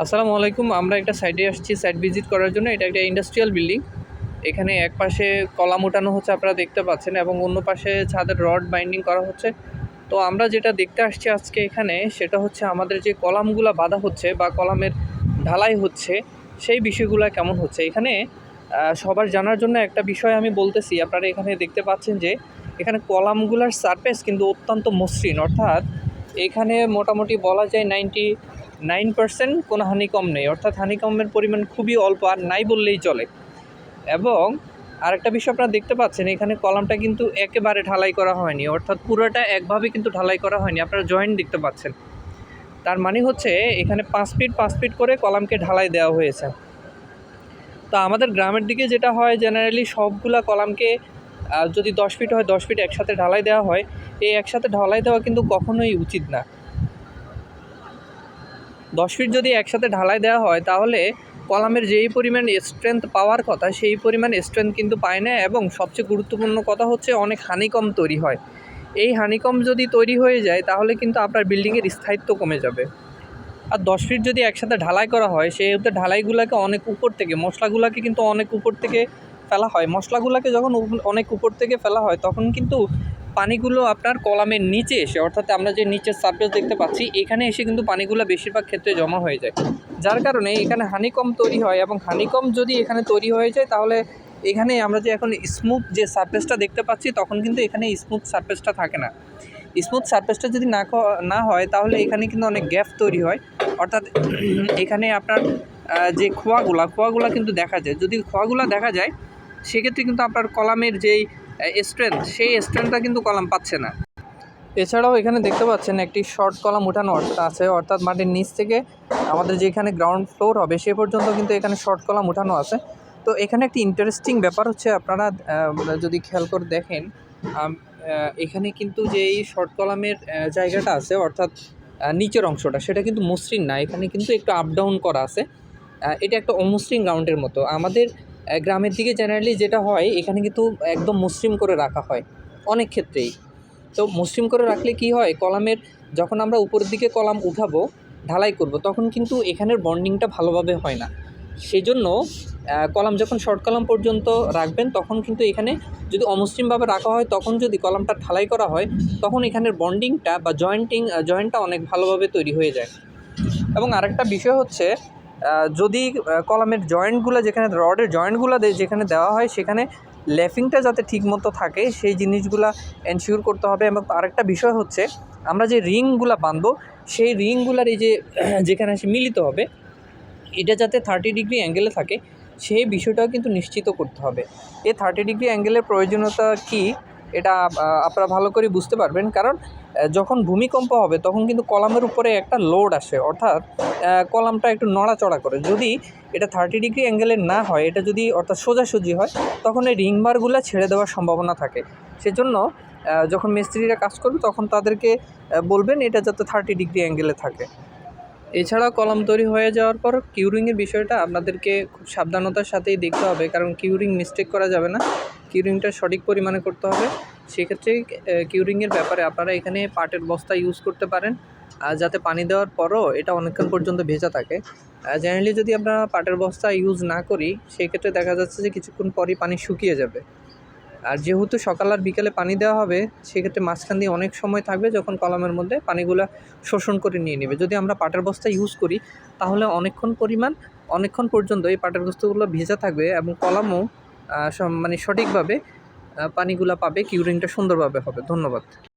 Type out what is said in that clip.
আসসালামু আলাইকুম। আমরা একটা সাইটে আসছি সাইট ভিজিট করার জন্য। এটা একটা ইন্ডাস্ট্রিয়াল বিল্ডিং। এখানে একপাশে কলাম ওঠানো হচ্ছে আপনারা দেখতে পাচ্ছেন এবং অন্য পাশে ছাদের রড বাইন্ডিং করা হচ্ছে। তো আমরা যেটা দেখতে আসছি আজকে এখানে সেটা হচ্ছে আমাদের যে কলামগুলা বাঁধা হচ্ছে বা কলামের ঢালাই হচ্ছে সেই বিষয়গুলা কেমন হচ্ছে। এখানে সবার জানার জন্য একটা বিষয় আমি বলতেছি। আপনারা এখানে দেখতে পাচ্ছেন যে এখানে কলামগুলার সারফেস কিন্তু অত্যন্ত মসৃণ, অর্থাৎ এখানে মোটামুটি বলা যায় 99% কোনো হানিকম নেই, অর্থাৎ হানিকমের পরিমাণ খুবই অল্প, আর নাই বললেই চলে। এবং আরেকটা বিষয় আপনারা দেখতে পাচ্ছেন এখানে কলামটা কিন্তু একেবারে ঢালাই করা হয়নি, অর্থাৎ পুরোটা একভাবে কিন্তু ঢালাই করা হয়নি। আপনারা জয়েন্ট দেখতে পাচ্ছেন, তার মানে হচ্ছে এখানে 5 ফিট করে কলামকে ঢালাই দেওয়া হয়েছে। তো আমাদের গ্রামের দিকে যেটা হয়, জেনারেলি সবগুলা কলামকে যদি 10 ফিট হয় 10 ফিট একসাথে ঢালাই দেওয়া হয়। এই একসাথে ঢালাই দেওয়া কিন্তু কখনোই উচিত না। 10 ফিট যদি একসাথে ঢালাই দেওয়া হয় তাহলে কলামের যেই পরিমাণ স্ট্রেংথ পাওয়ার কথা সেই পরিমাণ স্ট্রেংথ কিন্তু পায় না, এবং সবচেয়ে গুরুত্বপূর্ণ কথা হচ্ছে অনেক হানিকম তৈরি হয়। এই হানিকম যদি তৈরি হয়ে যায় তাহলে কিন্তু আপনার বিল্ডিংয়ের স্থায়িত্ব কমে যাবে। আর 10 ফিট যদি একসাথে ঢালাই করা হয় সেহেতু ঢালাইগুলোকে অনেক উপর থেকে, মশলাগুলোকে কিন্তু অনেক উপর থেকে ফেলা হয়। মশলাগুলোকে যখন অনেক উপর থেকে ফেলা হয় তখন কিন্তু পানিগুলো আপনার কলামের নিচে এসে, অর্থাৎ আমরা যে নিচের সারফেস দেখতে পাচ্ছি এখানে এসে কিন্তু পানিগুলো বেশিরভাগ ক্ষেত্রে জমা হয়ে যায়, যার কারণে এখানে হানিকম তৈরি হয়। এবং হানিকম যদি এখানে তৈরি হয়ে যায় তাহলে এখানে আমরা যে এখন স্মুথ যে সারফেসটা দেখতে পাচ্ছি তখন কিন্তু এখানে স্মুথ সারফেসটা থাকে না। স্মুথ সারফেসটা যদি না হয় তাহলে এখানে কিন্তু অনেক গ্যাপ তৈরি হয়, অর্থাৎ এখানে আপনার যে খোয়াগুলা কিন্তু দেখা যায়। যদি খোয়াগুলা দেখা যায় সেক্ষেত্রে কিন্তু আপনার কলামের যেই সেই স্ট্রেংথটা কিন্তু কলাম পাচ্ছে না। এছাড়াও এখানে দেখতে পাচ্ছেন একটি শর্ট কলাম উঠানো আছে, অর্থাৎ মাটির নিচ থেকে আমাদের যেখানে গ্রাউন্ড ফ্লোর হবে সে পর্যন্ত কিন্তু এখানে শর্ট কলাম উঠানো আছে। তো এখানে একটি ইন্টারেস্টিং ব্যাপার হচ্ছে, আপনারা যদি খেয়াল করে দেখেন এখানে কিন্তু যে এই শর্ট কলামের জায়গাটা আছে, অর্থাৎ নিচের অংশটা সেটা কিন্তু মসৃণ না, এখানে কিন্তু একটু আপ ডাউন করা আছে। এটা একটা অমসৃণ গ্রাউন্ডের মতো। আমাদের গ্রামের দিকে জেনারেলি যেটা হয় এখানে কিন্তু একদম মসৃণ করে রাখা হয় অনেক ক্ষেত্রেই। তো মসৃণ করে রাখলে কি হয়, কলামের যখন আমরা উপরের দিকে কলাম উঠাবো, ঢালাই করব, তখন কিন্তু এখানের বন্ডিংটা ভালোভাবে হয় না। সেজন্য কলাম যখন শর্ট কলাম পর্যন্ত রাখবেন তখন কিন্তু এখানে যদি অমসৃণভাবে রাখা হয়, তখন যদি কলামটা ঢালাই করা হয় তখন এখানের বন্ডিংটা বা জয়েন্টটা অনেক ভালোভাবে তৈরি হয়ে যায়। এবং আরেকটা বিষয় হচ্ছে, যদি কলামের জয়েন্টগুলো, যেখানে রডের জয়েন্টগুলো যেখানে দেওয়া হয় সেখানে ল্যাপিংটা যাতে ঠিকমতো থাকে সেই জিনিসগুলা এনশিওর করতে হবে। এবং আরেকটা বিষয় হচ্ছে, আমরা যে রিংগুলা বাঁধবো সেই রিংগুলার এই যে যেখানে এসে মিলিত হবে এটা যাতে 30 ডিগ্রি অ্যাঙ্গেলে থাকে সেই বিষয়টাও কিন্তু নিশ্চিত করতে হবে। এই 30 ডিগ্রি অ্যাঙ্গেলের প্রয়োজনীয়তা কী এটা আপনারা ভালো করে বুঝতে পারবেন, কারণ যখন ভূমিকম্প হবে তখন কিন্তু কলামের উপরে একটা লোড আসে, অর্থাৎ কলামটা একটু নড়াচড়া করে। যদি এটা 30 ডিগ্রি অ্যাঙ্গেলের না হয়, এটা যদি অর্থাৎ সোজাসুজি হয়, তখন এই রিংবারগুলো ছেড়ে দেওয়ার সম্ভাবনা থাকে। সেজন্য যখন মিস্ত্রিরা কাজ করবে তখন তাদেরকে বলবেন এটা যাতে 30 ডিগ্রি অ্যাঙ্গেলে থাকে। এছাড়াও কলাম তৈরি হয়ে যাওয়ার পর কিউরিংয়ের বিষয়টা আপনাদেরকে খুব সাবধানতার সাথেই দেখতে হবে, কারণ কিউরিং মিস্টেক করা যাবে না, কিউরিংটা সঠিক পরিমাণে করতে হবে। সেক্ষেত্রে কিউরিংয়ের ব্যাপারে আপনারা এখানে পাটের বস্তা ইউজ করতে পারেন, যাতে পানি দেওয়ার পরও এটা অনেকক্ষণ পর্যন্ত ভেজা থাকে। জেনারেলি যদি আমরা পাটের বস্তা ইউজ না করি সেক্ষেত্রে দেখা যাচ্ছে যে কিছুক্ষণ পরই পানি শুকিয়ে যাবে। আর যেহেতু সকাল আর বিকেলে পানি দেওয়া হবে সেক্ষেত্রে মাঝখান দিয়ে অনেক সময় থাকবে যখন কলামের মধ্যে পানিগুলো শোষণ করে নিয়ে নেবে। যদি আমরা পাটের বস্তা ইউজ করি তাহলে অনেকক্ষণ পর্যন্ত এই পাটের বস্তাগুলো ভেজা থাকবে এবং কলামও মানে সঠিকভাবে পানিগুলো পাবে, কিউরিংটা সুন্দরভাবে হবে। ধন্যবাদ।